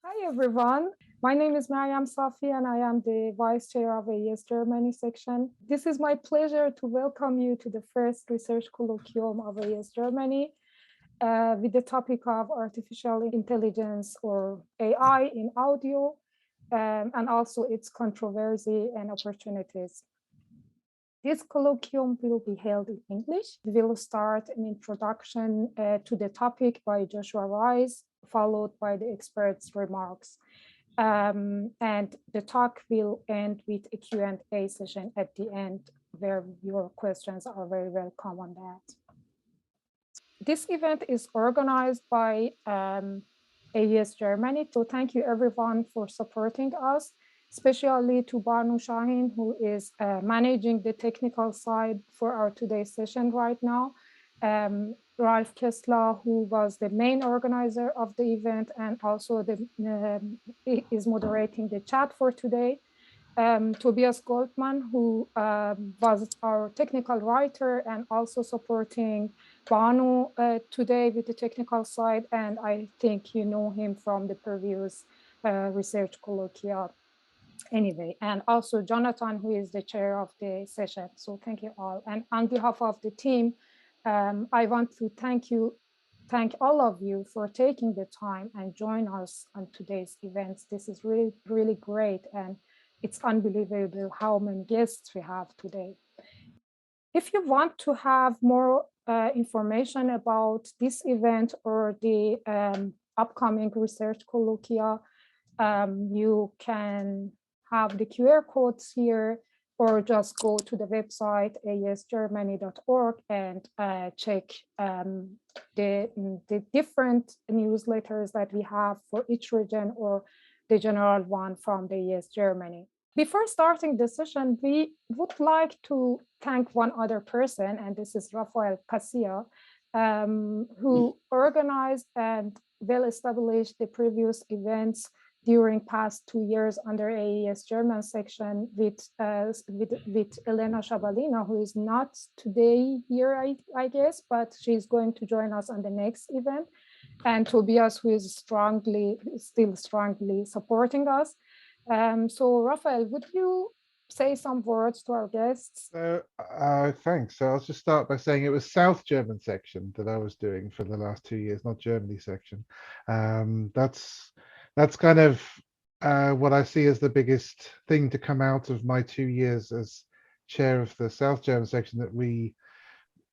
Hi, everyone. My name is Mariam Safi, and I am the Vice Chair of AES Germany section. This is my pleasure to welcome you to the first research colloquium of AES Germany with the topic of artificial intelligence or AI in audio, and also its controversy and opportunities. This colloquium will be held in English. We will start an introduction to the topic by Joshua Reiss, followed by the experts' remarks. And the talk will end with a Q&A session at the end, where your questions are very welcome on that. This event is organized by AES Germany. So thank you everyone for supporting us, especially to Banu Shahin, who is managing the technical side for our today's session right now. Ralph Kessler, who was the main organizer of the event and also is moderating the chat for today. Tobias Goldman, who was our technical writer and also supporting Banu today with the technical side. And I think you know him from the previous research colloquia anyway. And also Jonathan, who is the chair of the session. So thank you all. And on behalf of the team, I want to thank all of you for taking the time and join us on today's events. This is really, really great. And it's unbelievable how many guests we have today. If you want to have more information about this event or the upcoming research colloquia, you can have the QR codes here, or just go to the website aesgermany.org and check the different newsletters that we have for each region or the general one from the AES Germany. Before starting the session, we would like to thank one other person, and this is Rafael Casilla, who organized and well established the previous events during past 2 years under AES German section with Elena Shabalina, who is not today here, I guess, but she's going to join us on the next event. And Tobias, who is still strongly supporting us. So Rafael, would you say some words to our guests? Thanks. So I'll just start by saying it was South German section that I was doing for the last 2 years, not Germany section. That's kind of what I see as the biggest thing to come out of my 2 years as chair of the South German section, that we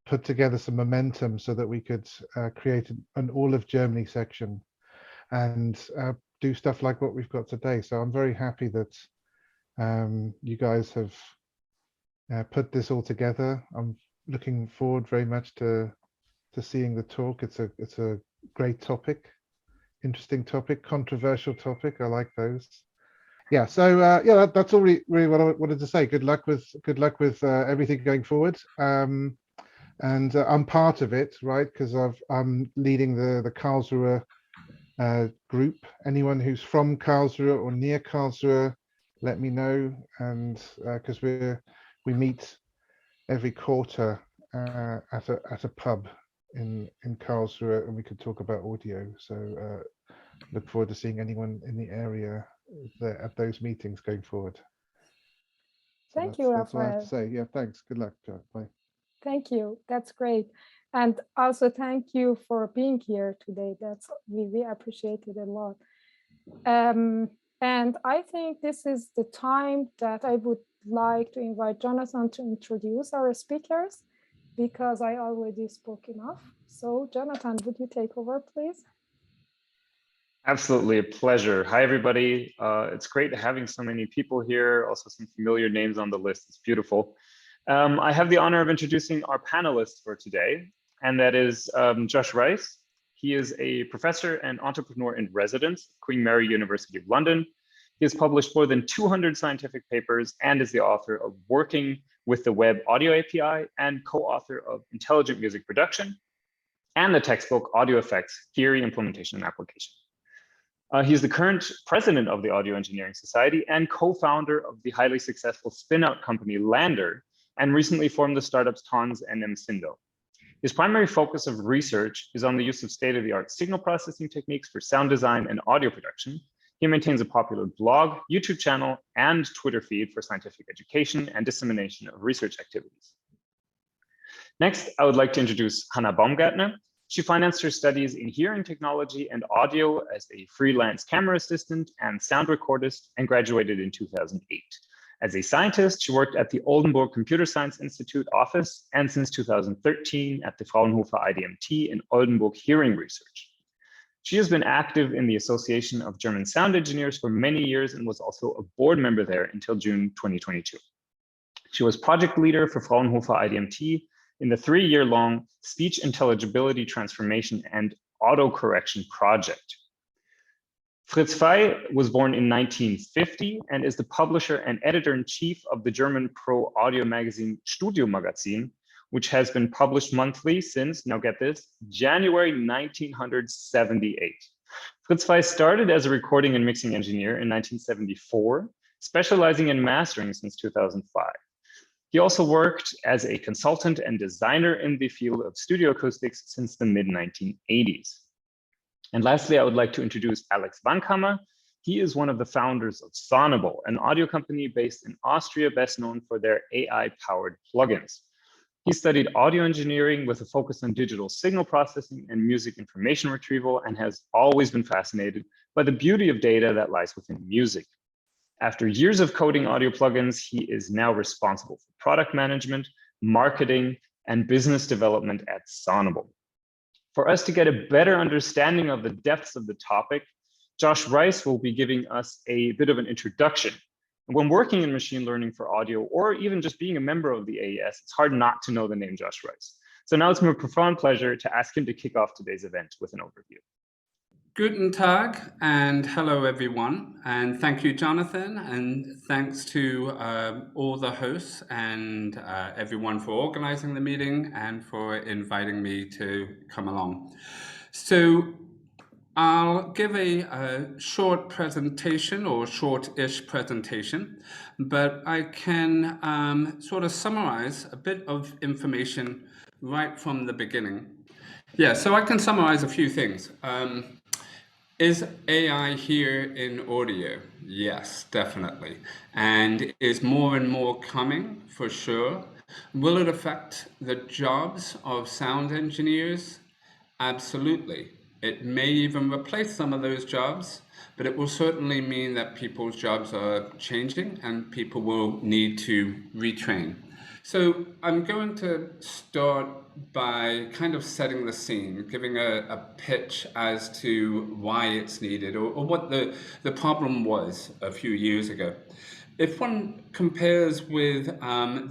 put together some momentum so that we could create an all of Germany section and do stuff like what we've got today. So I'm very happy that you guys have put this all together. I'm looking forward very much to seeing the talk. It's a great topic, interesting topic, controversial topic. I like those. Yeah. So yeah, that's all really what I wanted to say. Good luck with everything going forward. And I'm part of it, right? Because I'm leading the Karlsruhe group. Anyone who's from Karlsruhe or near Karlsruhe, let me know. And because we meet every quarter at a pub in Karlsruhe, and we could talk about audio. So look forward to seeing anyone in the area there at those meetings going forward. So Thank you, that's all I have Rafael. to say. Yeah, thanks. Good luck. Bye. Thank you. That's great. And also thank you for being here today. We appreciate it a lot. And I think this is the time that I would like to invite Jonathan to introduce our speakers, because I already spoke enough. So Jonathan, would you take over, please? Absolutely, a pleasure. Hi, everybody. It's great having so many people here, also some familiar names on the list. It's beautiful. I have the honor of introducing our panelists for today, and that is Josh Reiss. He is a professor and entrepreneur in residence at Queen Mary University of London. He has published more than 200 scientific papers and is the author of Working with the Web Audio API and co-author of Intelligent Music Production and the textbook Audio Effects, Theory, Implementation, and Application. He's the current president of the Audio Engineering Society and co-founder of the highly successful spin-out company Lander, and recently formed the startups Tons and Msindo. His primary focus of research is on the use of state-of-the-art signal processing techniques for sound design and audio production, He maintains a popular blog, YouTube channel, and Twitter feed for scientific education and dissemination of research activities. Next, I would like to introduce Hannah Baumgartner. She financed her studies in hearing technology and audio as a freelance camera assistant and sound recordist and graduated in 2008. As a scientist, she worked at the Oldenburg Computer Science Institute office and since 2013 at the Fraunhofer IDMT in Oldenburg Hearing Research. She has been active in the Association of German Sound Engineers for many years and was also a board member there until June 2022. She was project leader for Fraunhofer IDMT in the 3-year-long Speech Intelligibility Transformation and Autocorrection project. Fritz was born in 1950 and is the publisher and editor-in-chief of the German pro audio magazine Studio Magazin, which has been published monthly since, now get this, January 1978. Fritz started as a recording and mixing engineer in 1974, specializing in mastering since 2005. He also worked as a consultant and designer in the field of studio acoustics since the mid-1980s. And lastly, I would like to introduce Alex Wankhammer. He is one of the founders of Sonable, an audio company based in Austria, best known for their AI-powered plugins. He studied audio engineering with a focus on digital signal processing and music information retrieval and has always been fascinated by the beauty of data that lies within music. After years of coding audio plugins, he is now responsible for product management, marketing, and business development at Sonable. For us to get a better understanding of the depths of the topic, Josh Reiss will be giving us a bit of an introduction. When working in machine learning for audio, or even just being a member of the AES, it's hard not to know the name Josh Reiss. So now it's my profound pleasure to ask him to kick off today's event with an overview. Guten Tag and hello everyone, and thank you Jonathan, and thanks to all the hosts and everyone for organizing the meeting and for inviting me to come along. So I'll give a short presentation or short-ish presentation, but I can sort of summarize a bit of information right from the beginning. Yeah, so I can summarize a few things. Is AI here in audio? Yes, definitely. And is more and more coming, for sure. Will it affect the jobs of sound engineers? Absolutely. It may even replace some of those jobs, but it will certainly mean that people's jobs are changing and people will need to retrain. So I'm going to start by kind of setting the scene, giving a pitch as to why it's needed or what the problem was a few years ago. If one compares with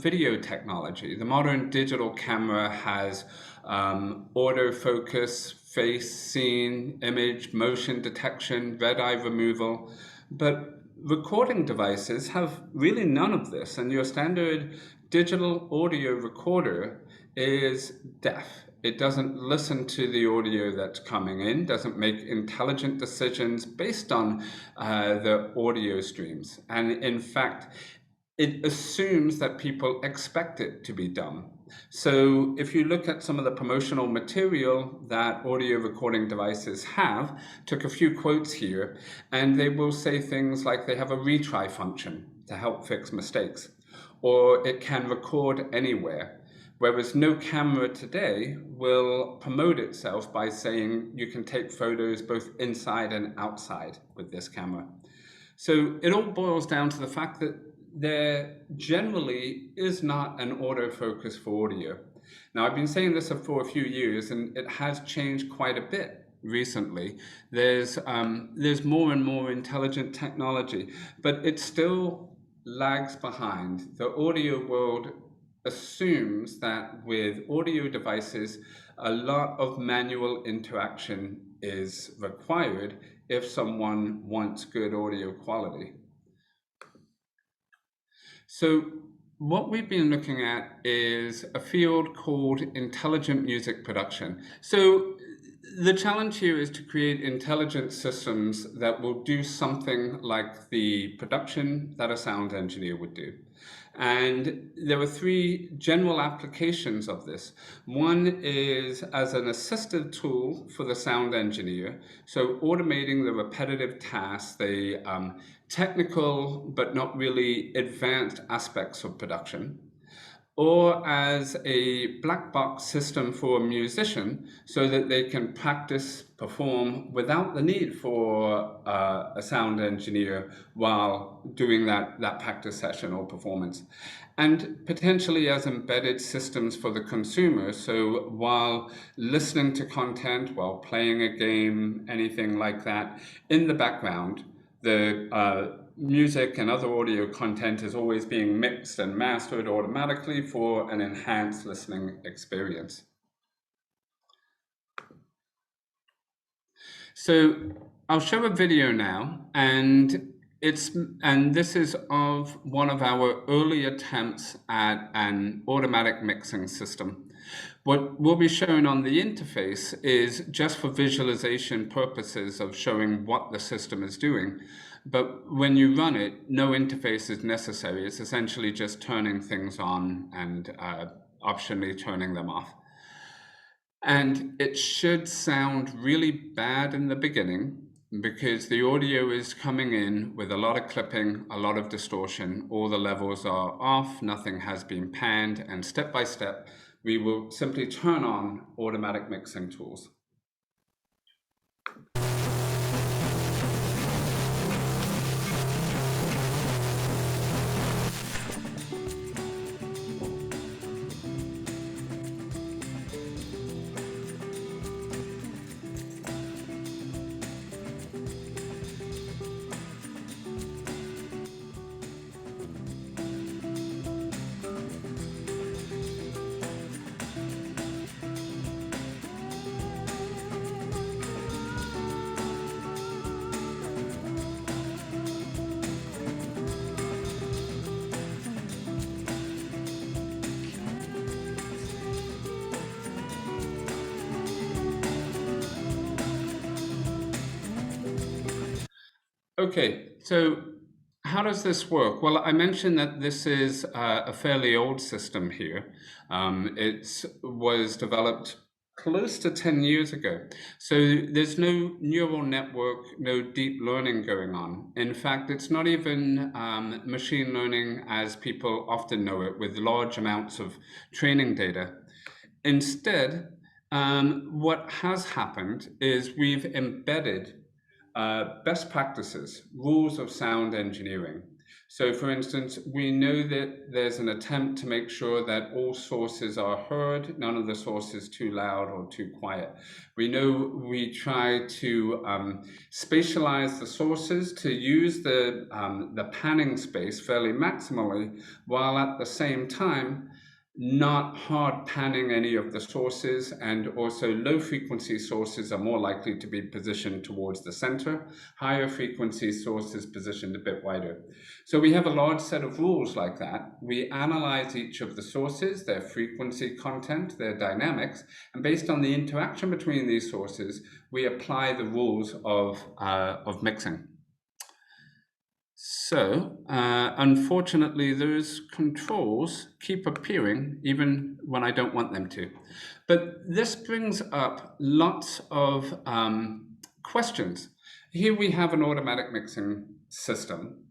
video technology, the modern digital camera has autofocus, face, scene, image, motion detection, red eye removal, but recording devices have really none of this, and your standard digital audio recorder is deaf. It doesn't listen to the audio that's coming in, doesn't make intelligent decisions based on the audio streams. And in fact, it assumes that people expect it to be done. So if you look at some of the promotional material that audio recording devices have, took a few quotes here, and they will say things like they have a retry function to help fix mistakes, or it can record anywhere. Whereas no camera today will promote itself by saying you can take photos both inside and outside with this camera. So it all boils down to the fact that there generally is not an autofocus for audio. Now, I've been saying this for a few years, and it has changed quite a bit recently. There's more and more intelligent technology, but it still lags behind. The audio world assumes that with audio devices, a lot of manual interaction is required if someone wants good audio quality. So what we've been looking at is a field called intelligent music production. So the challenge here is to create intelligent systems that will do something like the production that a sound engineer would do. And there are three general applications of this. One is as an assistive tool for the sound engineer, so automating the repetitive tasks, the technical but not really advanced aspects of production, or as a black box system for a musician so that they can practice, perform without the need for a sound engineer while doing that practice session or performance. And potentially as embedded systems for the consumer. So while listening to content, while playing a game, anything like that, in the background, the music and other audio content is always being mixed and mastered automatically for an enhanced listening experience. So I'll show a video now, and this is of one of our early attempts at an automatic mixing system. What will be shown on the interface is just for visualization purposes of showing what the system is doing. But when you run it, no interface is necessary. It's essentially just turning things on and optionally turning them off. And it should sound really bad in the beginning because the audio is coming in with a lot of clipping, a lot of distortion. All the levels are off, nothing has been panned, and step by step, we will simply turn on automatic mixing tools. Okay, so how does this work? Well, I mentioned that this is a fairly old system here. It was developed close to 10 years ago. So there's no neural network, no deep learning going on. In fact, it's not even machine learning as people often know it, with large amounts of training data. Instead, what has happened is we've embedded best practices, rules of sound engineering. So for instance, we know that there's an attempt to make sure that all sources are heard, none of the sources too loud or too quiet. We know we try to spatialize the sources to use the panning space fairly maximally, while at the same time not hard panning any of the sources, and also low frequency sources are more likely to be positioned towards the center, higher frequency sources positioned a bit wider. So we have a large set of rules like that. We analyze each of the sources, their frequency content, their dynamics, and based on the interaction between these sources, we apply the rules of mixing. So, unfortunately, those controls keep appearing even when I don't want them to. But this brings up lots of questions. Here we have an automatic mixing system.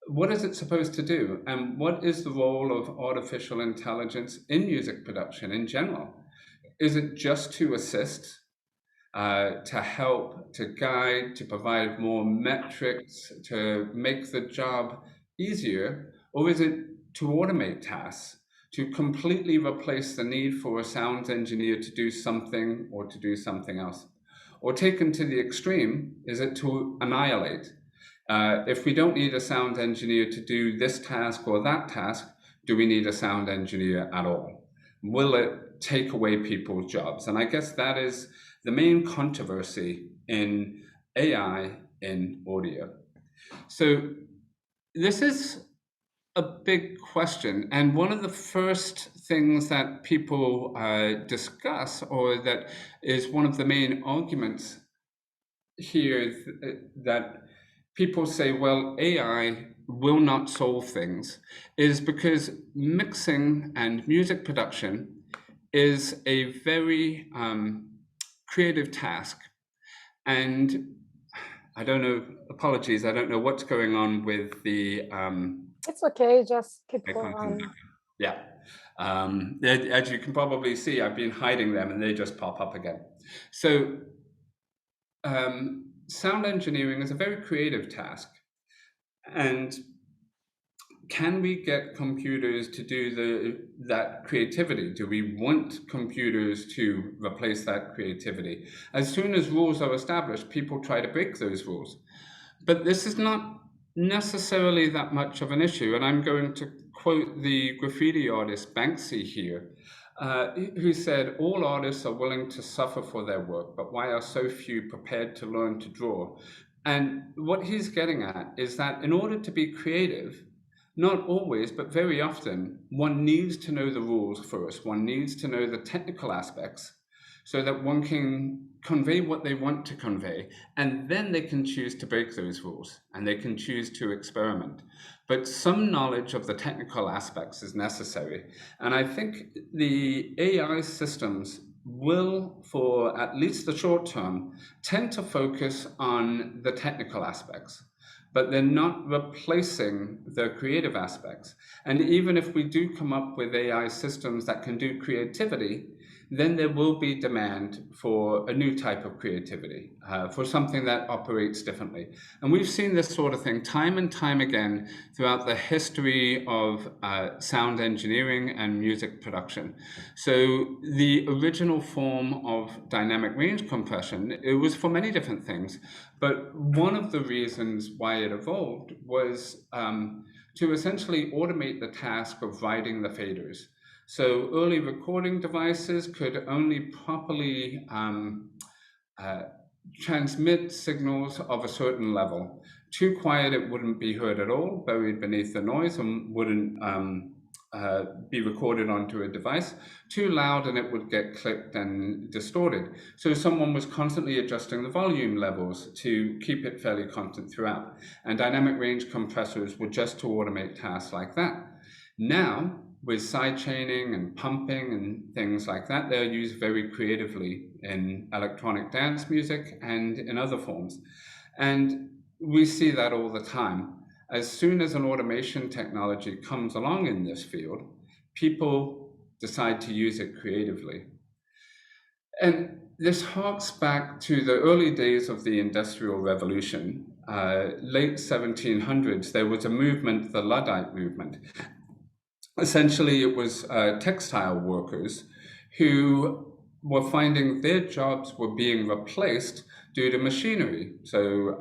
What is it supposed to do? And what is the role of artificial intelligence in music production in general? Is it just to assist? To help, to guide, to provide more metrics, to make the job easier? Or is it to automate tasks, to completely replace the need for a sound engineer to do something or to do something else? Or taken to the extreme, is it to annihilate? If we don't need a sound engineer to do this task or that task, do we need a sound engineer at all? Will it take away people's jobs? And I guess that is the main controversy in AI in audio. So this is a big question. And one of the first things that people discuss, or that is one of the main arguments here, that people say, well, AI will not solve things, is because mixing and music production is a very creative task. And I don't know, apologies, I don't know what's going on with the it's okay, just keep going on. Yeah. As you can probably see, I've been hiding them and they just pop up again. So sound engineering is a very creative task. And can we get computers to do that creativity? Do we want computers to replace that creativity? As soon as rules are established, people try to break those rules. But this is not necessarily that much of an issue. And I'm going to quote the graffiti artist Banksy here, who said, all artists are willing to suffer for their work, but why are so few prepared to learn to draw? And what he's getting at is that in order to be creative, not always, but very often, one needs to know the rules first. One needs to know the technical aspects so that one can convey what they want to convey, and then they can choose to break those rules, and they can choose to experiment. But some knowledge of the technical aspects is necessary. And I think the AI systems will, for at least the short term, tend to focus on the technical aspects, but they're not replacing the creative aspects. And even if we do come up with AI systems that can do creativity, then there will be demand for a new type of creativity, for something that operates differently. And we've seen this sort of thing time and time again throughout the history of sound engineering and music production. So the original form of dynamic range compression, it was for many different things, but one of the reasons why it evolved was to essentially automate the task of writing the faders. So early recording devices could only properly transmit signals of a certain level. Too quiet, it wouldn't be heard at all, buried beneath the noise, and wouldn't be recorded onto a device. Too loud, and it would get clipped and distorted. So someone was constantly adjusting the volume levels to keep it fairly constant throughout. And dynamic range compressors were just to automate tasks like that. Now, with sidechaining and pumping and things like that, they're used very creatively in electronic dance music and in other forms. And we see that all the time. As soon as an automation technology comes along in this field, people decide to use it creatively. And this harks back to the early days of the Industrial Revolution. Late 1700s, there was a movement, the Luddite movement. Essentially, it was textile workers who were finding their jobs were being replaced due to machinery, so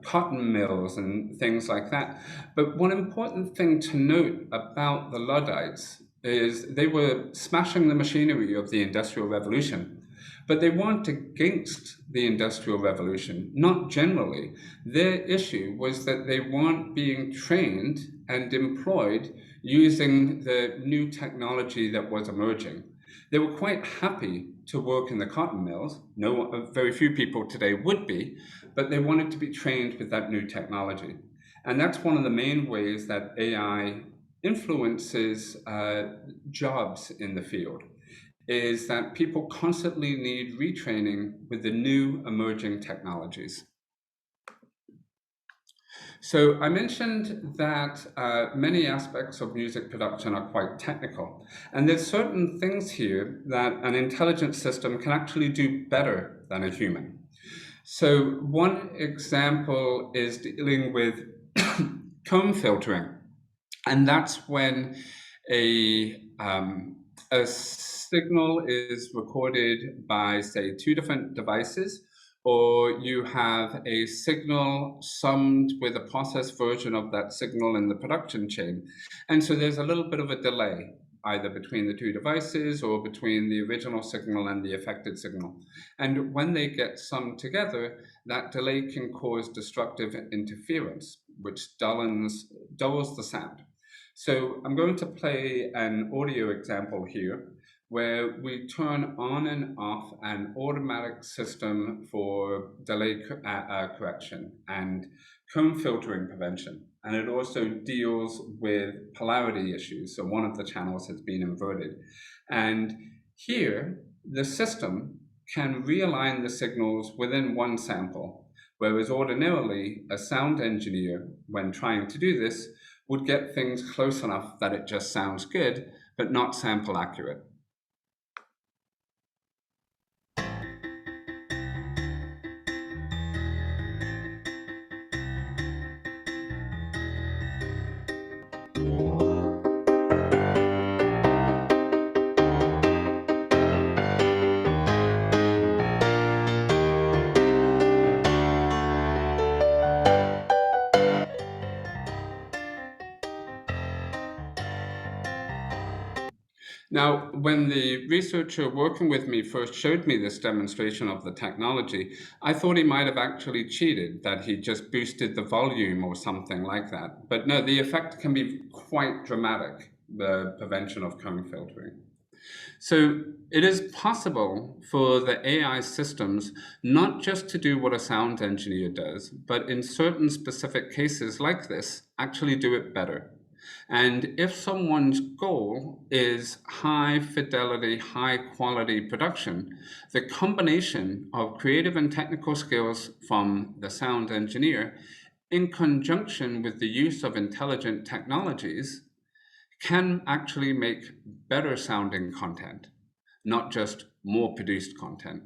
cotton mills and things like that. But one important thing to note about the Luddites is they were smashing the machinery of the Industrial Revolution, but they weren't against the Industrial Revolution, not generally. Their issue was that they weren't being trained and employed using the new technology that was emerging. They were quite happy to work in the cotton mills. Very few people today would be, but they wanted to be trained with that new technology. And that's one of the main ways that AI influences jobs in the field, is that people constantly need retraining with the new emerging technologies. So I mentioned that many aspects of music production are quite technical, and there's certain things here that an intelligent system can actually do better than a human. So one example is dealing with comb filtering, and that's when a signal is recorded by, say, two different devices, or you have a signal summed with a processed version of that signal in the production chain. And so there's a little bit of a delay, either between the two devices or between the original signal and the affected signal. And when they get summed together, that delay can cause destructive interference, which dulls the sound. So I'm going to play an audio example here where we turn on and off an automatic system for delay correction and comb filtering prevention. And it also deals with polarity issues. So one of the channels has been inverted. And here, the system can realign the signals within one sample, whereas ordinarily a sound engineer, when trying to do this, would get things close enough that it just sounds good, but not sample accurate. Now, when the researcher working with me first showed me this demonstration of the technology, I thought he might have actually cheated, that he just boosted the volume or something like that. But no, the effect can be quite dramatic, the prevention of comb filtering. So it is possible for the AI systems not just to do what a sound engineer does, but in certain specific cases like this, actually do it better. And if someone's goal is high fidelity, high quality production, the combination of creative and technical skills from the sound engineer in conjunction with the use of intelligent technologies can actually make better sounding content, not just more produced content.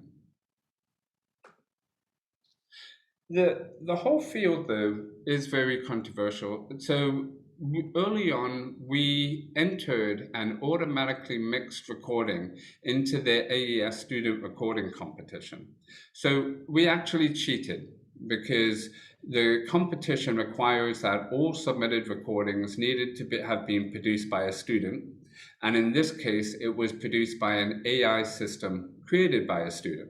The whole field, though, is very controversial. So early on, we entered an automatically mixed recording into the AES student recording competition. So we actually cheated because the competition requires that all submitted recordings needed to have been produced by a student. And in this case, it was produced by an AI system created by a student.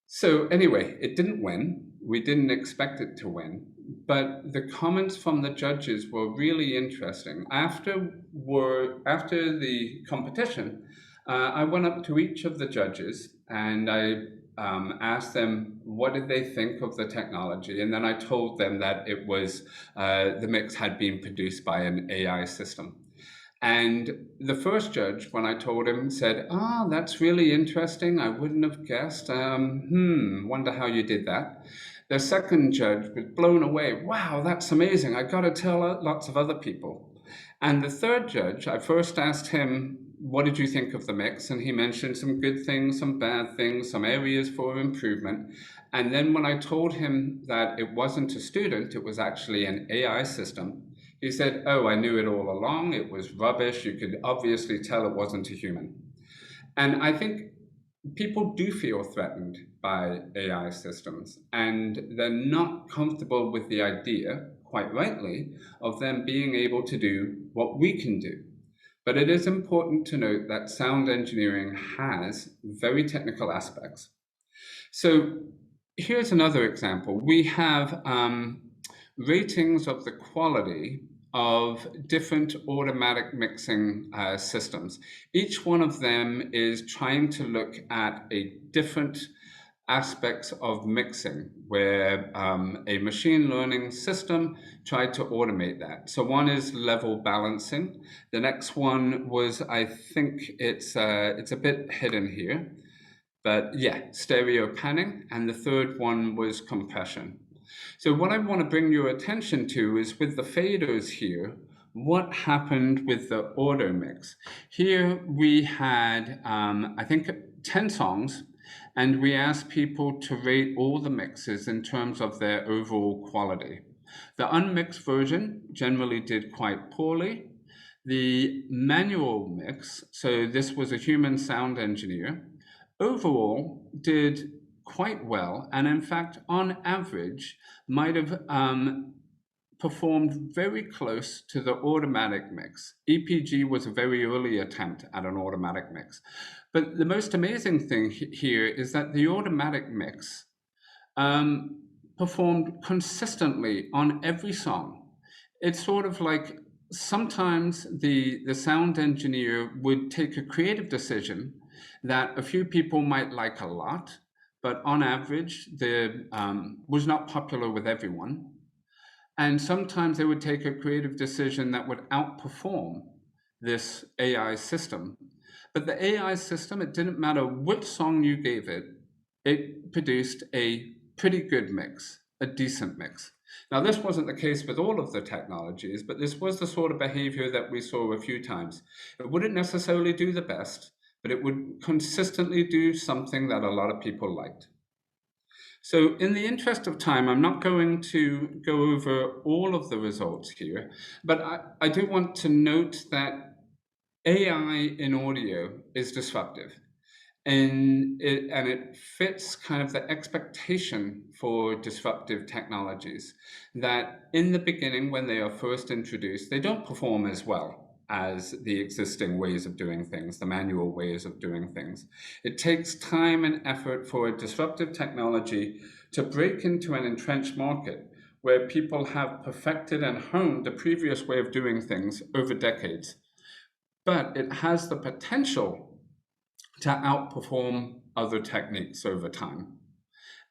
So anyway, it didn't win. We didn't expect it to win, but the comments from the judges were really interesting. After the competition, I went up to each of the judges and I asked them what did they think of the technology, and then I told them that it was the mix had been produced by an AI system. And the first judge, when I told him, said, "Ah, that's really interesting. I wouldn't have guessed. Wonder how you did that." The second judge was blown away. "Wow, that's amazing. I got to tell lots of other people." And the third judge, I first asked him, "What did you think of the mix?" And he mentioned some good things, some bad things, some areas for improvement. And then when I told him that it wasn't a student, it was actually an AI system, he said, "Oh, I knew it all along. It was rubbish. You could obviously tell it wasn't a human." And I think people do feel threatened by AI systems, and they're not comfortable with the idea, quite rightly, of them being able to do what we can do. But it is important to note that sound engineering has very technical aspects. So here's another example. We have ratings of the quality of different automatic mixing systems. Each one of them is trying to look at a different aspects of mixing, where a machine learning system tried to automate that. So one is level balancing. The next one was, I think it's a bit hidden here, but yeah, stereo panning. And the third one was compression. So what I want to bring your attention to is with the faders here, what happened with the auto mix. Here we had, I think, 10 songs, and we asked people to rate all the mixes in terms of their overall quality. The unmixed version generally did quite poorly. The manual mix, so this was a human sound engineer, overall did quite well, and in fact, on average, might have performed very close to the automatic mix. EPG was a very early attempt at an automatic mix. But the most amazing thing here is that the automatic mix performed consistently on every song. It's sort of like sometimes the sound engineer would take a creative decision that a few people might like a lot, but on average, was not popular with everyone. And sometimes they would take a creative decision that would outperform this AI system. But the AI system, it didn't matter which song you gave it, it produced a pretty good mix, a decent mix. Now, this wasn't the case with all of the technologies, but this was the sort of behavior that we saw a few times. It wouldn't necessarily do the best, but it would consistently do something that a lot of people liked. So in the interest of time, I'm not going to go over all of the results here, but I do want to note that AI in audio is disruptive. And it fits kind of the expectation for disruptive technologies, that in the beginning, when they are first introduced, they don't perform as well as the existing ways of doing things, the manual ways of doing things. It takes time and effort for a disruptive technology to break into an entrenched market where people have perfected and honed the previous way of doing things over decades. But it has the potential to outperform other techniques over time.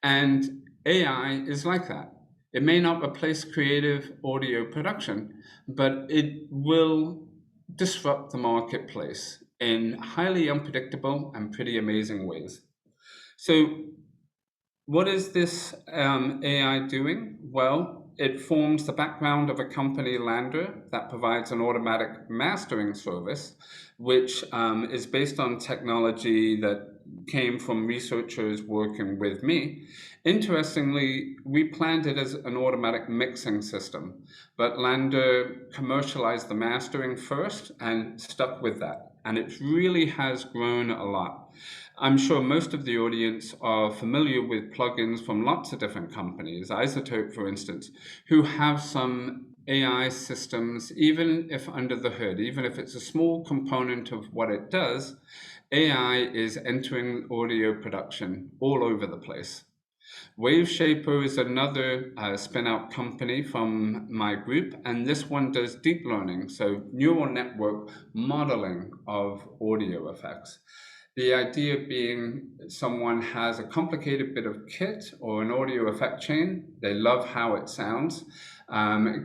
And AI is like that. It may not replace creative audio production, but it will disrupt the marketplace in highly unpredictable and pretty amazing ways. So what is this AI doing? Well, it forms the background of a company, Lander, that provides an automatic mastering service, which is based on technology that came from researchers working with me. Interestingly, we planned it as an automatic mixing system, but Lander commercialized the mastering first and stuck with that. And it really has grown a lot. I'm sure most of the audience are familiar with plugins from lots of different companies, Isotope, for instance, who have some AI systems, even if under the hood, even if it's a small component of what it does, AI is entering audio production all over the place. WaveShaper is another spin-out company from my group, and this one does deep learning, so neural network modeling of audio effects. The idea being someone has a complicated bit of kit or an audio effect chain, they love how it sounds.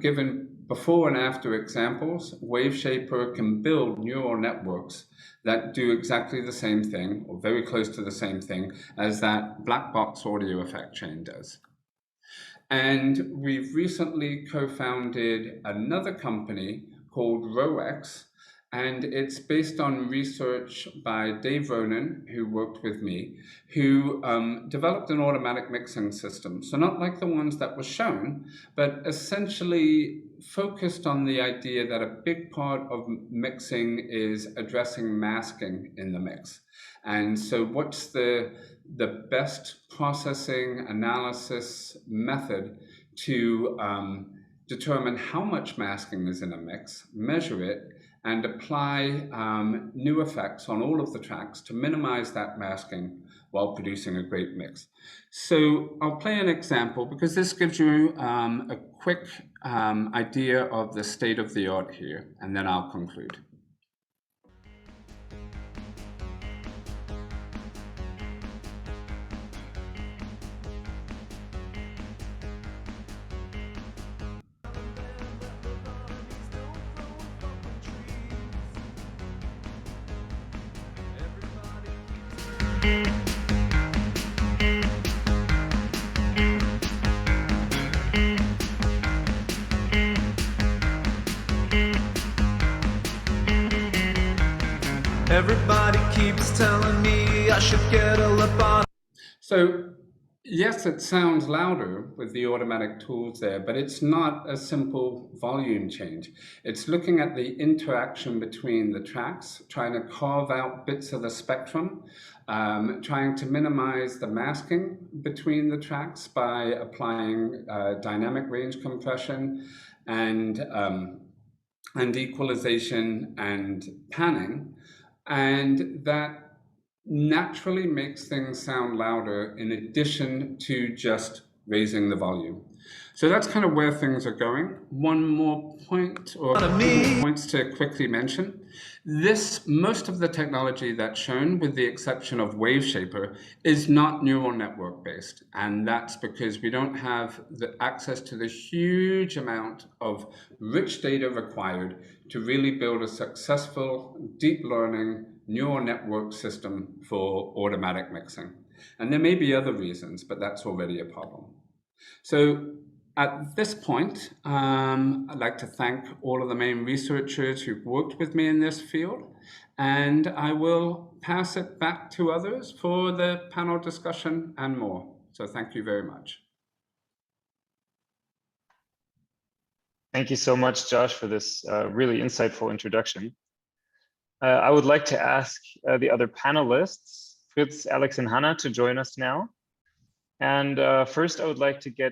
Given before and after examples, WaveShaper can build neural networks that do exactly the same thing, or very close to the same thing, as that black box audio effect chain does. And we've recently co-founded another company called ROEX, and it's based on research by Dave Ronan, who worked with me, who developed an automatic mixing system. So not like the ones that were shown, but essentially focused on the idea that a big part of mixing is addressing masking in the mix. And so what's the best processing analysis method to determine how much masking is in a mix, measure it, and apply new effects on all of the tracks to minimize that masking while producing a great mix. So I'll play an example because this gives you a quick idea of the state of the art here, and then I'll conclude. Everybody keeps telling me I should get a lip on. So yes, it sounds louder with the automatic tools there, but it's not a simple volume change. It's looking at the interaction between the tracks, trying to carve out bits of the spectrum, trying to minimize the masking between the tracks by applying dynamic range compression and equalization and panning. And that naturally makes things sound louder in addition to just raising the volume. So that's kind of where things are going. One more point, or 2 more points to quickly mention. Most of the technology that's shown, with the exception of WaveShaper, is not neural network based. And that's because we don't have the access to the huge amount of rich data required to really build a successful deep learning neural network system for automatic mixing. And there may be other reasons, but that's already a problem. So at this point, I'd like to thank all of the main researchers who've worked with me in this field, and I will pass it back to others for the panel discussion and more. So thank you very much. Thank you so much, Josh, for this really insightful introduction. I would like to ask the other panelists, Fritz, Alex, and Hannah, to join us now. And first, I would like to get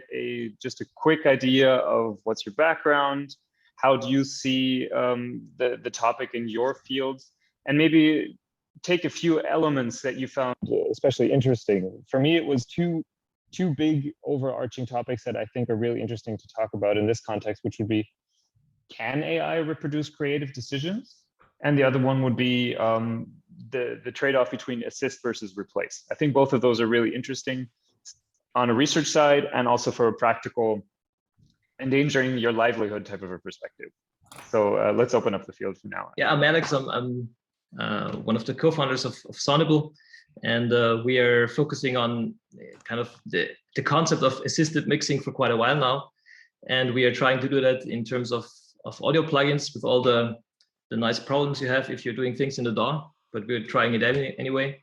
just a quick idea of what's your background, how do you see the topic in your field, and maybe take a few elements that you found especially interesting. For me, it was two big overarching topics that I think are really interesting to talk about in this context, which would be, can AI reproduce creative decisions? And the other one would be the trade-off between assist versus replace. I think both of those are really interesting on a research side and also for a practical endangering your livelihood type of a perspective. So let's open up the field for now. Yeah, I'm Alex. I'm one of the co-founders of Sonible, and we are focusing on kind of the concept of assisted mixing for quite a while now. And we are trying to do that in terms of audio plugins with all the nice problems you have if you're doing things in the DAW, but we're trying it anyway.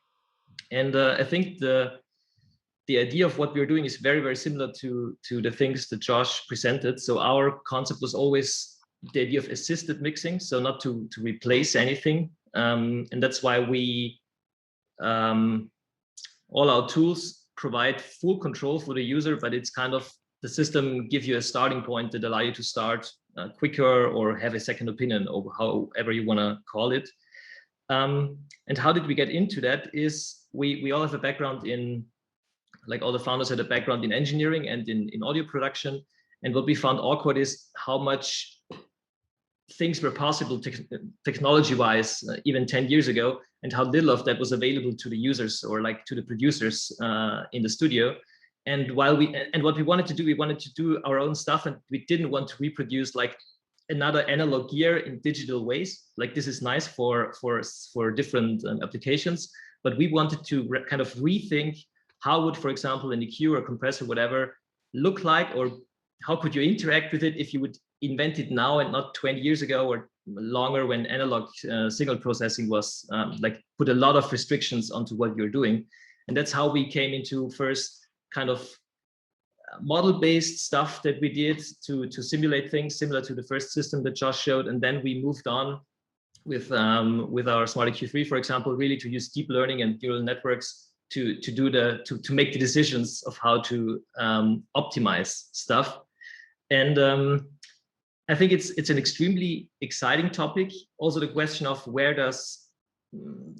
And I think the idea of what we're doing is very, very similar to the things that Josh presented. So our concept was always the idea of assisted mixing, so not to replace anything. And that's why we, all our tools provide full control for the user, but it's kind of, the system gives you a starting point that allow you to start quicker or have a second opinion, or however you want to call it. And how did we get into that is we all have a background in, like all the founders had a background in engineering and in audio production. And what we found awkward is how much things were possible technology-wise even 10 years ago, and how little of that was available to the users or like to the producers in the studio. And what we wanted to do, we wanted to do our own stuff, and we didn't want to reproduce like another analog gear in digital ways. Like this is nice for different applications, but we wanted to kind of rethink how would, for example, an EQ or compressor, whatever, look like, or how could you interact with it if you would invent it now and not 20 years ago or longer, when analog signal processing was like put a lot of restrictions onto what you're doing. And that's how we came into first kind of model-based stuff that we did to simulate things similar to the first system that Josh showed. And then we moved on with our Smart EQ3, for example, really to use deep learning and neural networks to make the decisions of how to optimize stuff. And I think it's an extremely exciting topic. Also, the question of where does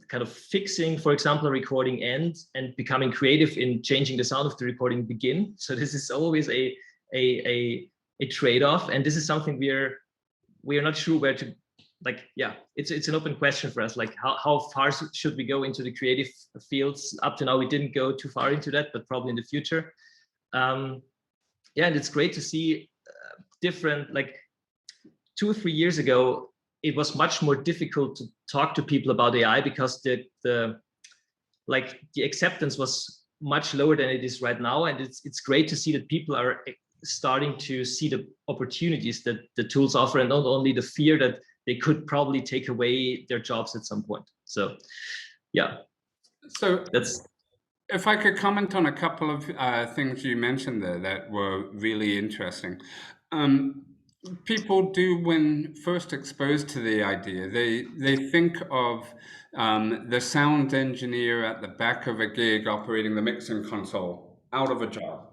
kind of fixing, for example, a recording end and becoming creative in changing the sound of the recording begin. So this is always a trade-off, and this is something we are not sure where to, like, yeah, it's an open question for us. Like how far should we go into the creative fields? Up to now, we didn't go too far into that, but probably in the future. Yeah, and it's great to see different, like 2 or 3 years ago, it was much more difficult to talk to people about AI because the acceptance was much lower than it is right now. And it's great to see that people are starting to see the opportunities that the tools offer, and not only the fear that they could probably take away their jobs at some point. So, yeah. So that's. If I could comment on a couple of things you mentioned there that were really interesting. People do, when first exposed to the idea, they think of the sound engineer at the back of a gig operating the mixing console out of a job.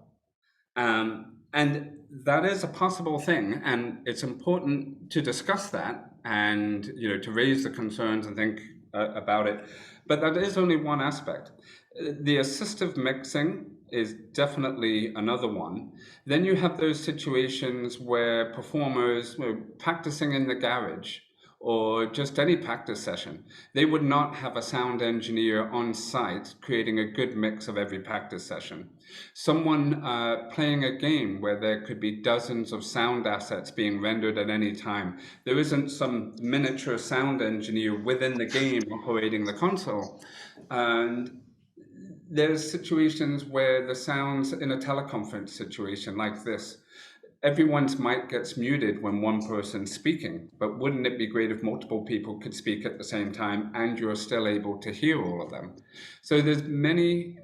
And that is a possible thing, and it's important to discuss that and to raise the concerns and think about it. But that is only one aspect. The assistive mixing is definitely another one. Then you have those situations where performers were practicing in the garage or just any practice session. They would not have a sound engineer on site creating a good mix of every practice session. Someone playing a game where there could be dozens of sound assets being rendered at any time. There isn't some miniature sound engineer within the game operating the console. And there's situations where the sounds in a teleconference situation like this, everyone's mic gets muted when one person's speaking, but wouldn't it be great if multiple people could speak at the same time and you're still able to hear all of them? So there's many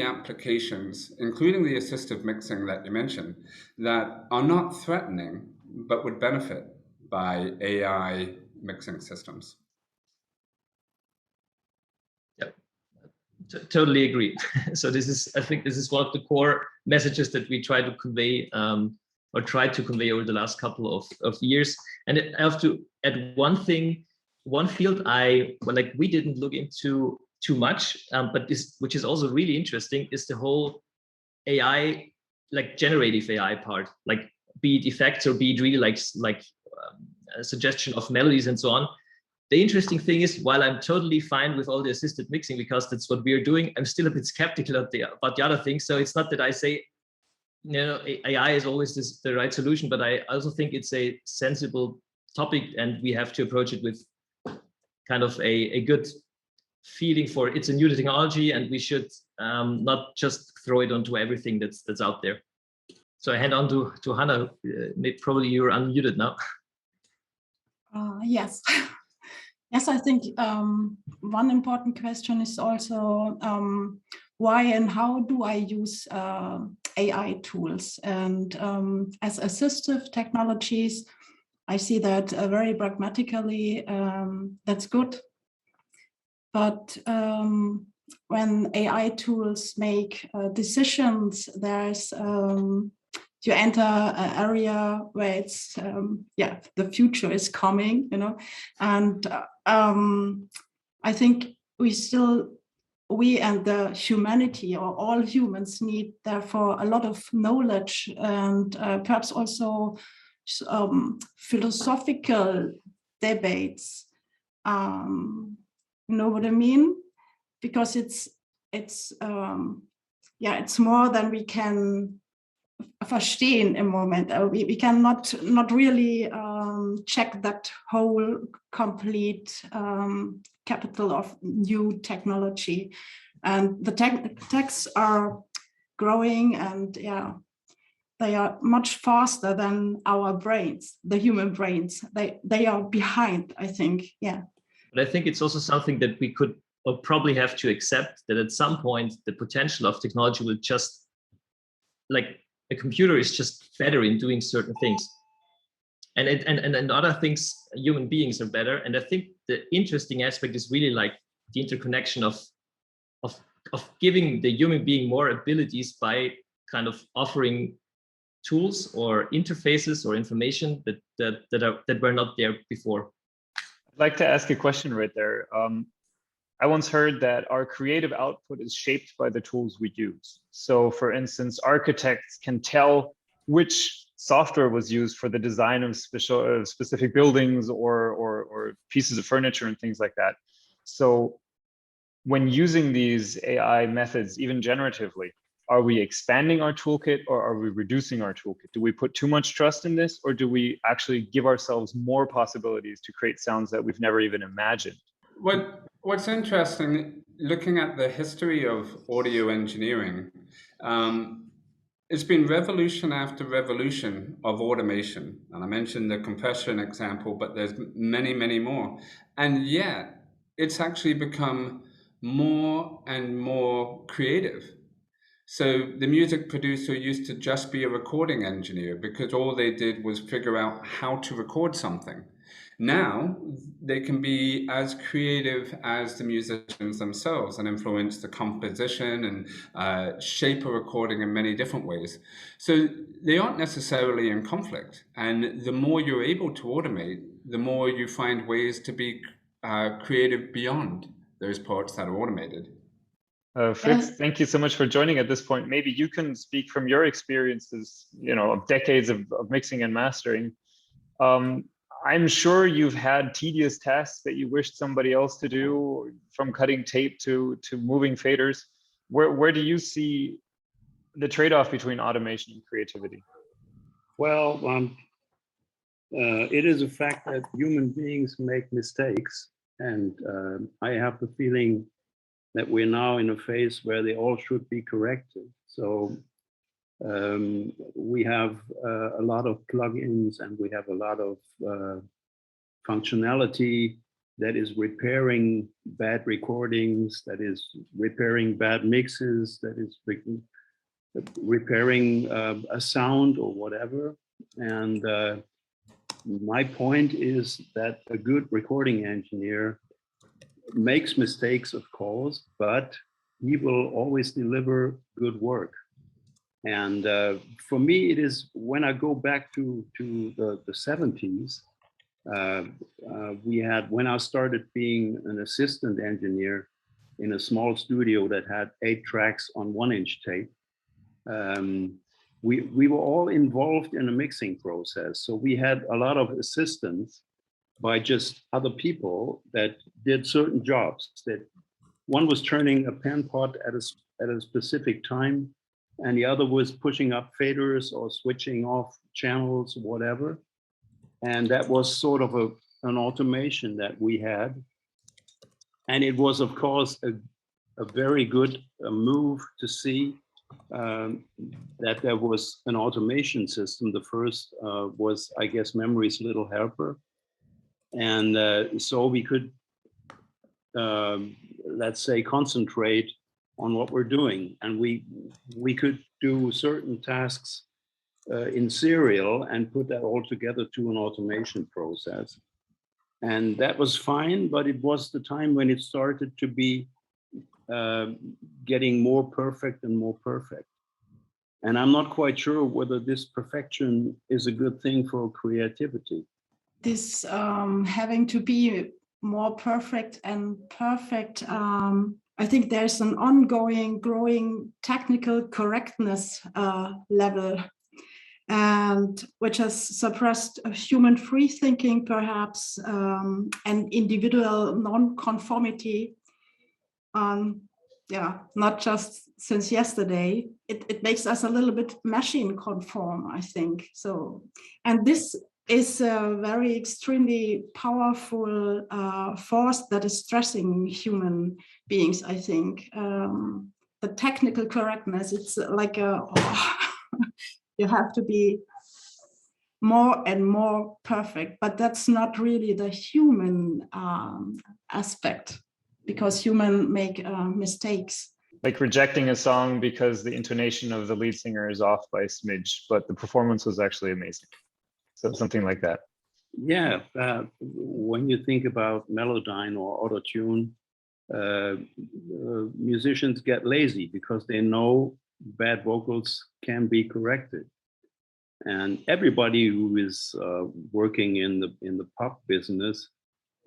applications, including the assistive mixing that you mentioned, that are not threatening, but would benefit by AI mixing systems. Totally agree. So I think this is one of the core messages that we try to convey or tried to convey over the last couple of years. And I have to add one thing, one field we didn't look into too much, but which is also really interesting, is the whole AI, like generative AI part, like be it effects or be it really like a suggestion of melodies and so on. The interesting thing is, while I'm totally fine with all the assisted mixing because that's what we're doing, I'm still a bit skeptical about the other things. So it's not that I say, AI is always the right solution, but I also think it's a sensible topic and we have to approach it with kind of a good feeling for it's a new technology and we should not just throw it onto everything that's out there. So I hand on to Hannah. Probably you're unmuted now. Yes. Yes, I think one important question is also why and how do I use AI tools? And as assistive technologies, I see that very pragmatically, that's good. But when AI tools make decisions, there's you enter an area where it's the future is coming, and I think we and the humanity or all humans need therefore a lot of knowledge and perhaps also philosophical debates. You know what I mean? Because it's more than we can verstehen im Moment. We cannot not really check that whole complete capital of new technology, and the techs are growing, and they are much faster than our brains, the human brains. They are behind, I think. But I think it's also something that we could or probably have to accept, that at some point the potential of technology will just, like, a computer is just better in doing certain things, and other things human beings are better. And I think the interesting aspect is really like the interconnection of giving the human being more abilities by kind of offering tools or interfaces or information that were not there before. I'd like to ask a question right there. I once heard that our creative output is shaped by the tools we use. So for instance, architects can tell which software was used for the design of specific buildings or pieces of furniture and things like that. So when using these AI methods, even generatively, are we expanding our toolkit or are we reducing our toolkit? Do we put too much trust in this, or do we actually give ourselves more possibilities to create sounds that we've never even imagined? What's interesting, looking at the history of audio engineering, it's been revolution after revolution of automation. And I mentioned the compression example, but there's many, many more. And yet it's actually become more and more creative. So the music producer used to just be a recording engineer because all they did was figure out how to record something. Now they can be as creative as the musicians themselves and influence the composition and shape a recording in many different ways. So they aren't necessarily in conflict. And the more you're able to automate, the more you find ways to be creative beyond those parts that are automated. Fritz, thank you so much for joining at this point. Maybe you can speak from your experiences, of decades of mixing and mastering. I'm sure you've had tedious tasks that you wished somebody else to do, from cutting tape to moving faders. Where do you see the trade-off between automation and creativity? Well, it is a fact that human beings make mistakes, and I have the feeling that we're now in a phase where they all should be corrected. So we have a lot of plugins, and we have a lot of functionality that is repairing bad recordings, that is repairing bad mixes, that is repairing a sound or whatever. And my point is that a good recording engineer makes mistakes, of course, but he will always deliver good work. And for me, it is when I go back to the 70s, when I started being an assistant engineer in a small studio that had 8 tracks on 1-inch tape, we were all involved in a mixing process. So we had a lot of assistance by just other people that did certain jobs. That one was turning a pen pot at a specific time, and the other was pushing up faders or switching off channels, whatever. And that was sort of an automation that we had. And it was, of course, a very good move to see that there was an automation system. The first was, I guess, Memory's Little Helper. And so we could, let's say, concentrate on what we're doing. And we could do certain tasks in serial and put that all together to an automation process. And that was fine, but it was the time when it started to be getting more perfect and more perfect. And I'm not quite sure whether this perfection is a good thing for creativity. This having to be more perfect and perfect, I think there's an ongoing, growing technical correctness level, and which has suppressed human free thinking, perhaps, and individual non-conformity. Yeah, not just since yesterday. It makes us a little bit machine conform, I think. So, and this is a very extremely powerful force that is stressing human beings, I think. The technical correctness, it's like you have to be more and more perfect, but that's not really the human aspect, because humans make mistakes. Like rejecting a song because the intonation of the lead singer is off by a smidge, but the performance was actually amazing. So something like that. Yeah, when you think about Melodyne or Auto-Tune, musicians get lazy because they know bad vocals can be corrected. And everybody who is working in the pop business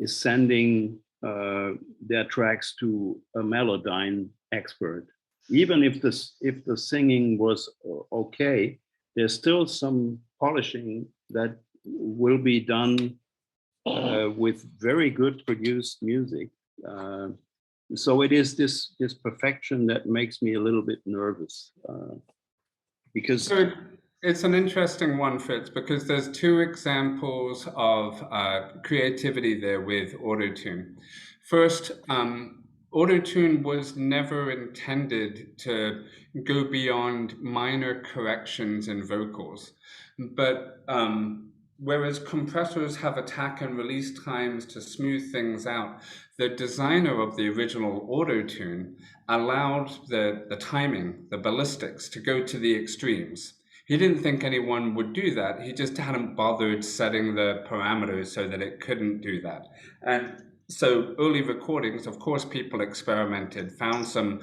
is sending their tracks to a Melodyne expert. Even if the singing was okay, there's still some polishing that will be done with very good produced music. So it is this perfection that makes me a little bit nervous, because. So it's an interesting one, Fritz, because there's 2 examples of creativity there with Auto-Tune. First, Auto-Tune was never intended to go beyond minor corrections in vocals. But whereas compressors have attack and release times to smooth things out, the designer of the original Auto-Tune allowed the timing, the ballistics, to go to the extremes. He didn't think anyone would do that. He just hadn't bothered setting the parameters so that it couldn't do that. And so early recordings, of course, people experimented, found some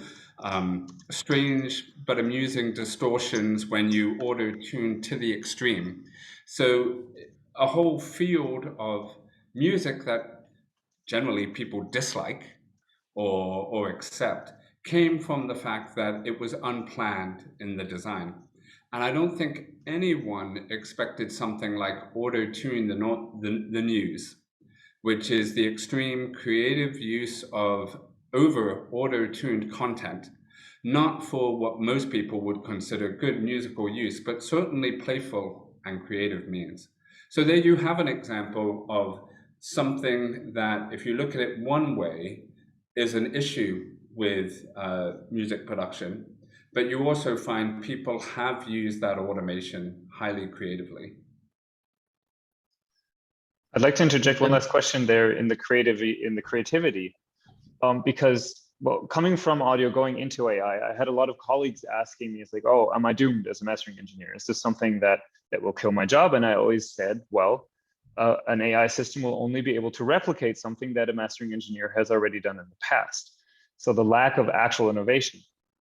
strange but amusing distortions when you auto-tune to the extreme. So a whole field of music that generally people dislike or accept came from the fact that it was unplanned in the design. And I don't think anyone expected something like auto-tune the news, which is the extreme creative use of over auto-tuned content, not for what most people would consider good musical use, but certainly playful and creative means. So there you have an example of something that, if you look at it one way, is an issue with music production, but you also find people have used that automation highly creatively. I'd like to interject one last question there in the creativity, because, well, coming from audio going into AI, I had a lot of colleagues asking me, it's like, oh, am I doomed as a mastering engineer? Is this something that will kill my job? And I always said, well, an AI system will only be able to replicate something that a mastering engineer has already done in the past. So the lack of actual innovation.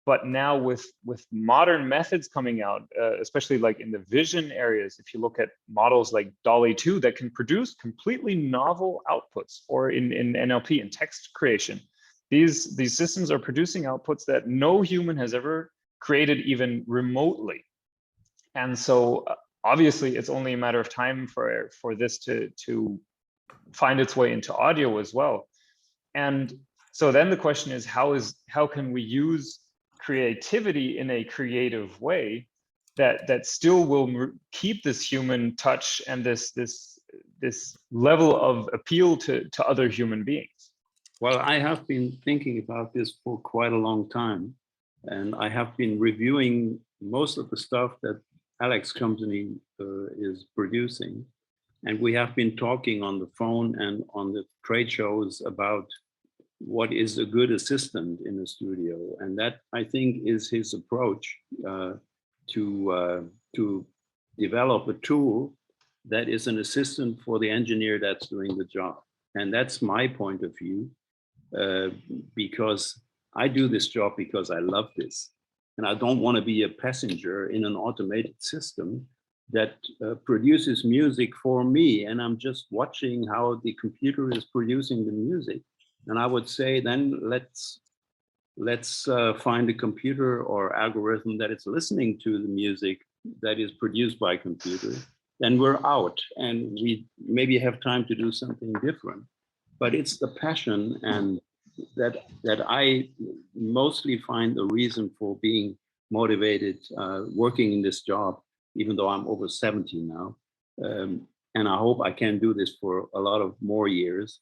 But now with modern methods coming out, especially like in the vision areas, if you look at models like DALL-E 2 that can produce completely novel outputs, or in NLP, in text creation, these systems are producing outputs that no human has ever created even remotely. And so obviously it's only a matter of time for this to find its way into audio as well. And so then the question is, how can we use creativity in a creative way that still will keep this human touch and this level of appeal to other human beings? Well, I have been thinking about this for quite a long time, and I have been reviewing most of the stuff that Alex company is producing, and we have been talking on the phone and on the trade shows about what is a good assistant in the studio, and that, I think, is his approach to develop a tool that is an assistant for the engineer that's doing the job. And that's my point of view, because I do this job because I love this, and I don't want to be a passenger in an automated system that produces music for me, and I'm just watching how the computer is producing the music. And I would say, then let's find a computer or algorithm that is listening to the music that is produced by computer. Then we're out, and we maybe have time to do something different. But it's the passion and that I mostly find the reason for being motivated, working in this job, even though I'm over 70 now. And I hope I can do this for a lot of more years.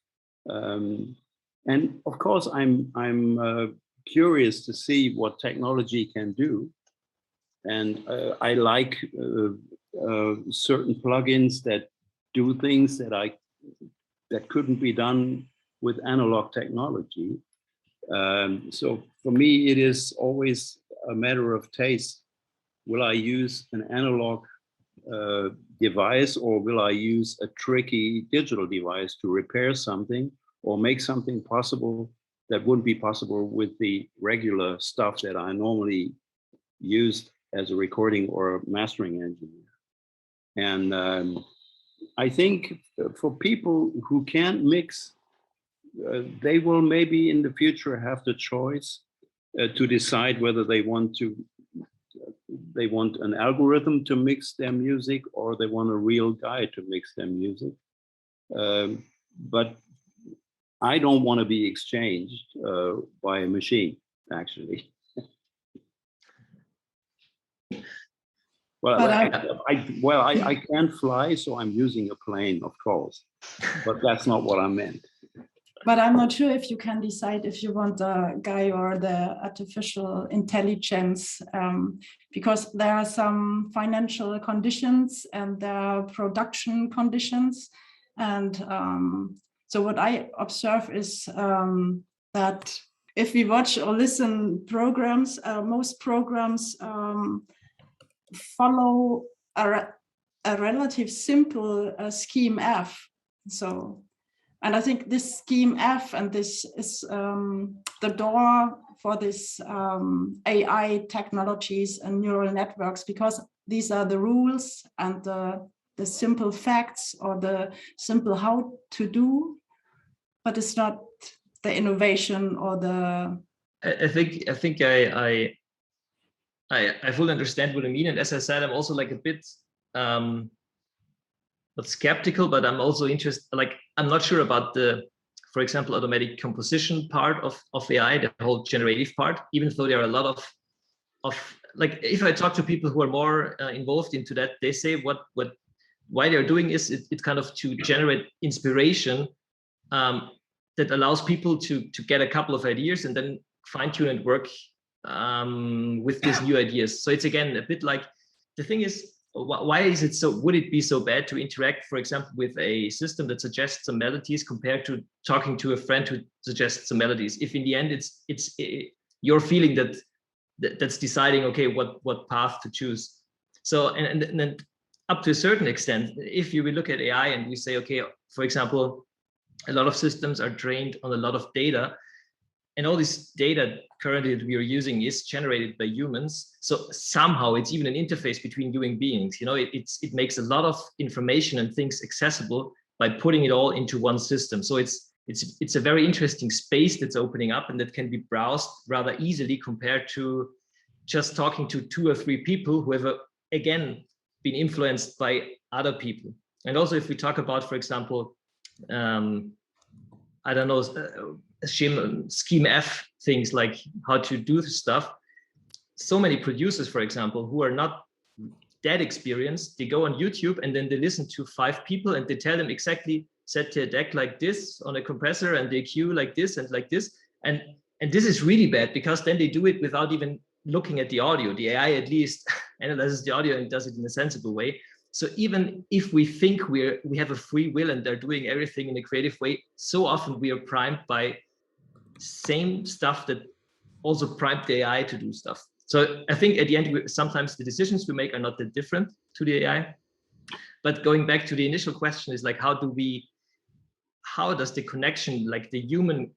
And of course, I'm curious to see what technology can do. And I like certain plugins that do things that couldn't be done with analog technology. So for me, it is always a matter of taste. Will I use an analog device, or will I use a tricky digital device to repair something or make something possible that wouldn't be possible with the regular stuff that I normally used as a recording or mastering engineer? And I think for people who can't mix, they will maybe in the future have the choice to decide whether they want an algorithm to mix their music, or they want a real guy to mix their music. But I don't want to be exchanged by a machine, actually. Well, I can't fly, so I'm using a plane, of course, but that's not what I meant. But I'm not sure if you can decide if you want the guy or the artificial intelligence, because there are some financial conditions and there are production conditions. And so what I observe is that if we watch or listen programs, most programs follow a relative simple scheme F. So, and I think this scheme F, and this is the door for this AI technologies and neural networks, because these are the rules and the simple facts or the simple how to do, but it's not the innovation or the I think I fully understand what you mean, and as I said, I'm also like a bit not skeptical, but I'm also interested. Like, I'm not sure about the, for example, automatic composition part of AI, the whole generative part. Even though there are a lot of like, if I talk to people who are more involved into that, they say why they're doing is it kind of to generate inspiration that allows people to get a couple of ideas and then fine tune and work with these new ideas. So it's again a bit like, the thing is, why is it so, would it be so bad to interact, for example, with a system that suggests some melodies compared to talking to a friend who suggests some melodies, if in the end it's your feeling that's deciding, okay, what path to choose. So and then up to a certain extent, if you will look at AI and we say, okay, for example, a lot of systems are trained on a lot of data, and all this data currently that we are using is generated by humans. So somehow it's even an interface between human beings. You know, it makes a lot of information and things accessible by putting it all into one system. So it's a very interesting space that's opening up and that can be browsed rather easily compared to just talking to 2 or 3 people who have again been influenced by other people. And also, if we talk about, for example, I don't know, scheme F things, like how to do stuff. So many producers, for example, who are not that experienced, they go on YouTube and then they listen to 5 people and they tell them exactly, set the deck like this on a compressor and the EQ like this and like this. And this is really bad, because then they do it without even looking at the audio. The AI at least analyzes the audio and does it in a sensible way. So even if we think we have a free will and they're doing everything in a creative way, so often we are primed by same stuff that also primed the AI to do stuff. So I think at the end, sometimes the decisions we make are not that different to the AI. But going back to the initial question is like, how does the connection, like the human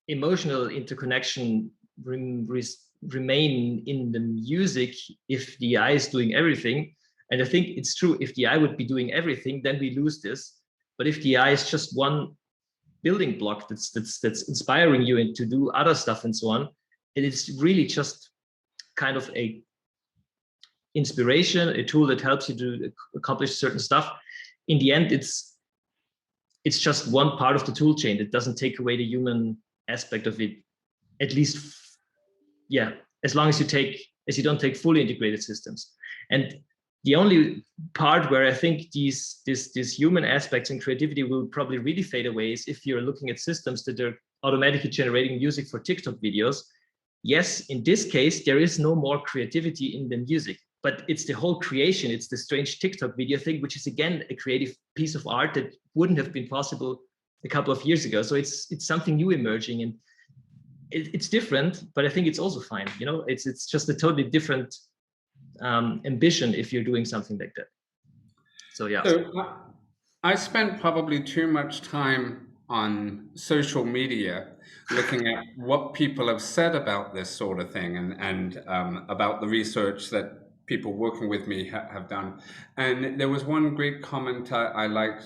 emotional interconnection, remain in the music if the AI is doing everything? And I think it's true, if the AI would be doing everything, then we lose this. But if the AI is just one building block that's inspiring you to do other stuff and so on, and it's really just kind of a inspiration, a tool that helps you to accomplish certain stuff. In the end, it's just one part of the tool chain. It doesn't take away the human aspect of it, at least, yeah, as long as you don't take fully integrated systems. And the only part where I think these human aspects and creativity will probably really fade away is if you're looking at systems that are automatically generating music for TikTok videos. Yes, in this case, there is no more creativity in the music, but it's the whole creation. It's the strange TikTok video thing, which is again a creative piece of art that wouldn't have been possible a couple of years ago. So it's something new emerging, and it's different, but I think it's also fine. You know, it's just a totally different ambition if you're doing something like that. So yeah. So I spent probably too much time on social media looking at what people have said about this sort of thing, and about the research that people working with me have done. And there was one great comment I liked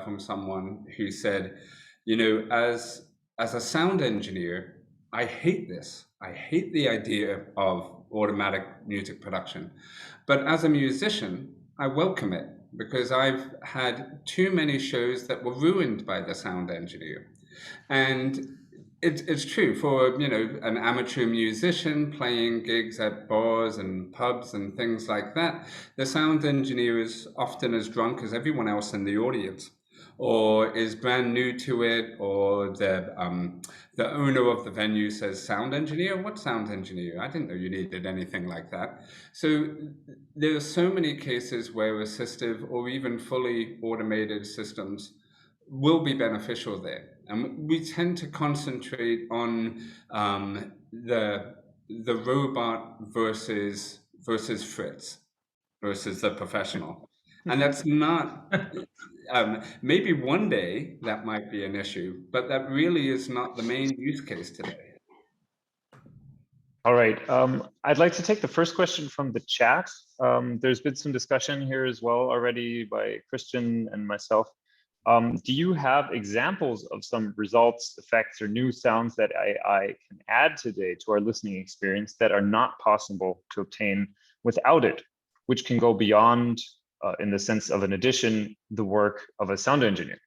from someone who said, you know, as a sound engineer, I hate this. I hate the idea of automatic music production. But as a musician, I welcome it, because I've had too many shows that were ruined by the sound engineer. And it's true for, you know, an amateur musician playing gigs at bars and pubs and things like that. The sound engineer is often as drunk as everyone else in the audience, or is brand new to it, or the owner of the venue says, sound engineer? What sound engineer? I didn't know you needed anything like that. So there are so many cases where assistive or even fully automated systems will be beneficial there. And we tend to concentrate on the robot versus Fritz, versus the professional. And that's not, maybe one day that might be an issue, but that really is not the main use case today. All right, I'd like to take the first question from the chat. There's been some discussion here as well already by Christian and myself. Do you have examples of some results, effects, or new sounds that AI can add today to our listening experience that are not possible to obtain without it, which can go beyond, in the sense of an addition, the work of a sound engineer?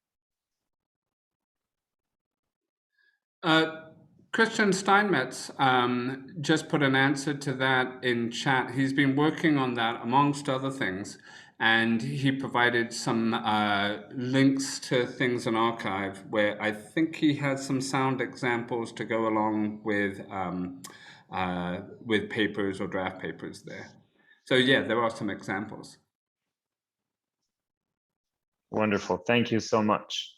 Christian Steinmetz just put an answer to that in chat. He's been working on that amongst other things, and he provided some links to things in archive where I think he has some sound examples to go along with papers or draft papers there. So yeah, there are some examples. Wonderful, thank you so much.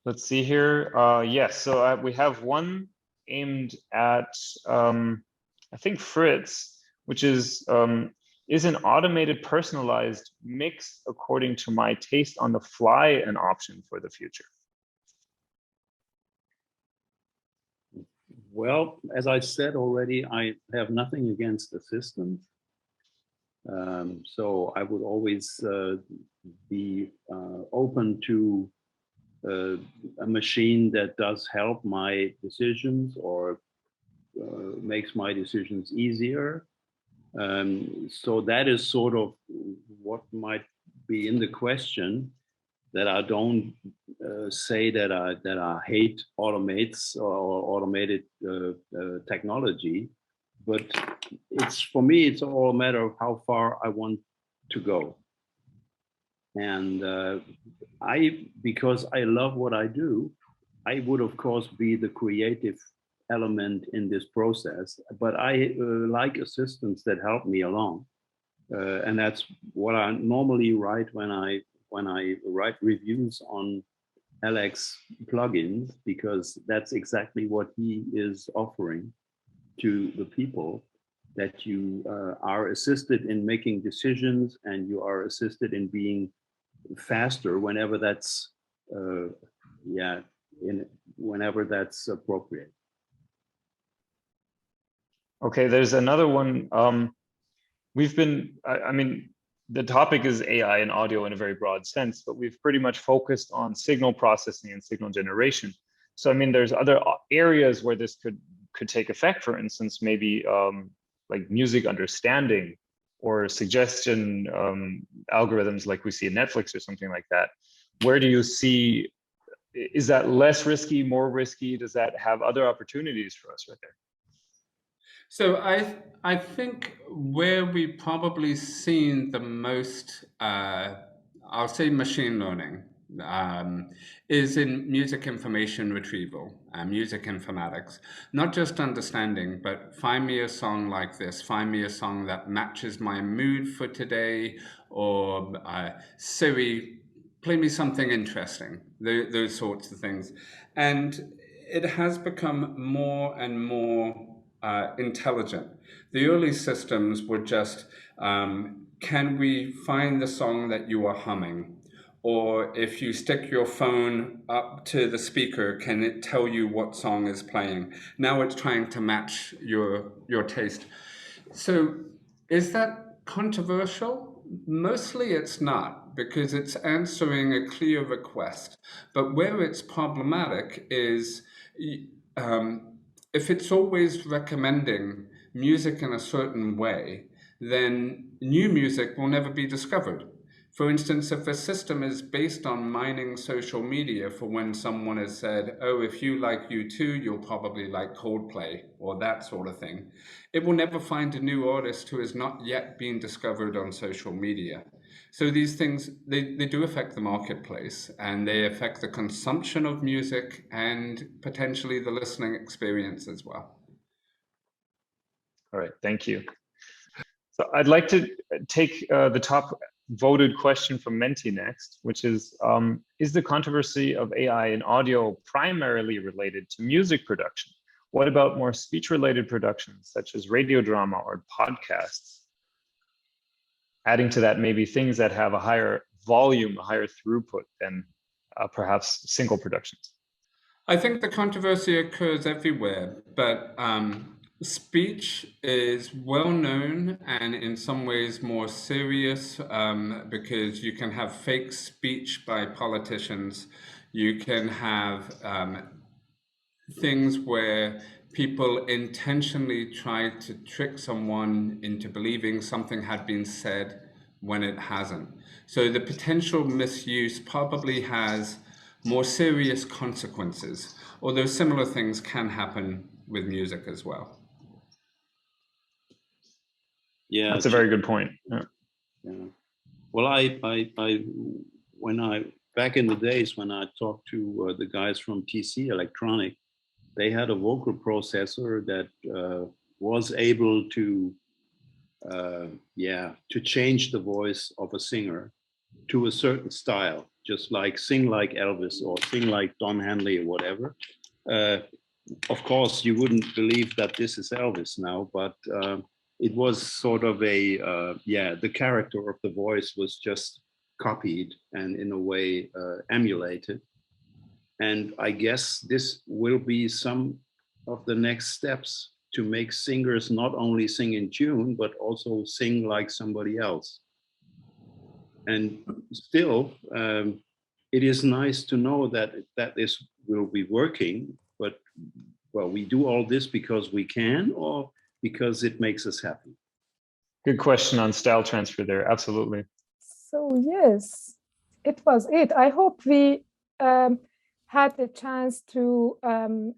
Let's see here. Yes, so we have one aimed at, I think, Fritz, which is an automated personalized mix according to my taste on the fly an option for the future? Well, as I said already, I have nothing against assistants. So I would always be open to a machine that does help my decisions or makes my decisions easier. So that is sort of what might be in the question, that I don't say that I hate automates or automated technology, but it's, for me, it's all a matter of how far I want to go. And because I love what I do, I would of course be the creative element in this process, but I like assistants that help me along. And that's what I normally write when I write reviews on Alex plugins, because that's exactly what he is offering to the people, that you are assisted in making decisions and you are assisted in being faster whenever that's whenever that's appropriate. Okay, there's another one. We've been, I mean, the topic is AI and audio in a very broad sense, but we've pretty much focused on signal processing and signal generation. So, I mean, there's other areas where this could take effect. For instance, maybe like music understanding or suggestion algorithms like we see in Netflix or something like that. Where do you see, is that less risky, more risky? Does that have other opportunities for us right there? So I think where we've probably seen the most, I'll say machine learning, is in music information retrieval, music informatics. Not just understanding, but find me a song like this, find me a song that matches my mood for today, or Siri, play me something interesting, those sorts of things. And it has become more and more intelligent. The early systems were just, can we find the song that you are humming? Or if you stick your phone up to the speaker, can it tell you what song is playing? Now it's trying to match your taste. So is that controversial? Mostly it's not, because it's answering a clear request. But where it's problematic is if it's always recommending music in a certain way, then new music will never be discovered. For instance, if a system is based on mining social media for when someone has said, oh, if you like U2, you'll probably like Coldplay, or that sort of thing, it will never find a new artist who has not yet been discovered on social media. So these things, they do affect the marketplace, and they affect the consumption of music and potentially the listening experience as well. All right, thank you. So I'd like to take the top voted question from Menti next, which is the controversy of AI in audio primarily related to music production? What about more speech-related productions, such as radio drama or podcasts? Adding to that, maybe things that have a higher volume, a higher throughput than perhaps single productions. I think the controversy occurs everywhere, but Speech is well known and in some ways more serious because you can have fake speech by politicians. You can have things where people intentionally try to trick someone into believing something had been said when it hasn't. So the potential misuse probably has more serious consequences, although similar things can happen with music as well. Yeah, that's a very good point. Yeah. Yeah. Well, back in the days when I talked to the guys from TC Electronic, they had a vocal processor that was able to change the voice of a singer to a certain style, just like sing like Elvis or sing like Don Henley or whatever. Of course, you wouldn't believe that this is Elvis now, but it was sort of the character of the voice was just copied and in a way emulated. And I guess this will be some of the next steps to make singers not only sing in tune, but also sing like somebody else. And still, it is nice to know that this will be working, but well, we do all this because we can or because it makes us happy? Good question on style transfer there. Absolutely. So yes, it was it. I hope we had the chance to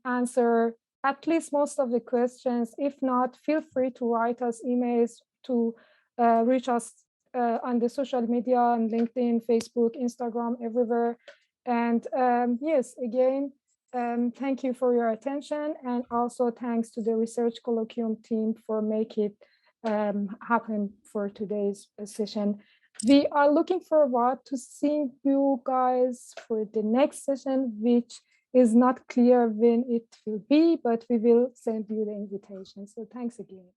answer at least most of the questions. If not, feel free to write us emails to reach us on the social media, on LinkedIn, Facebook, Instagram, everywhere. And yes, again, thank you for your attention, and also thanks to the Research Colloquium team for making it happen for today's session. We are looking forward to seeing you guys for the next session, which is not clear when it will be, but we will send you the invitation. So thanks again.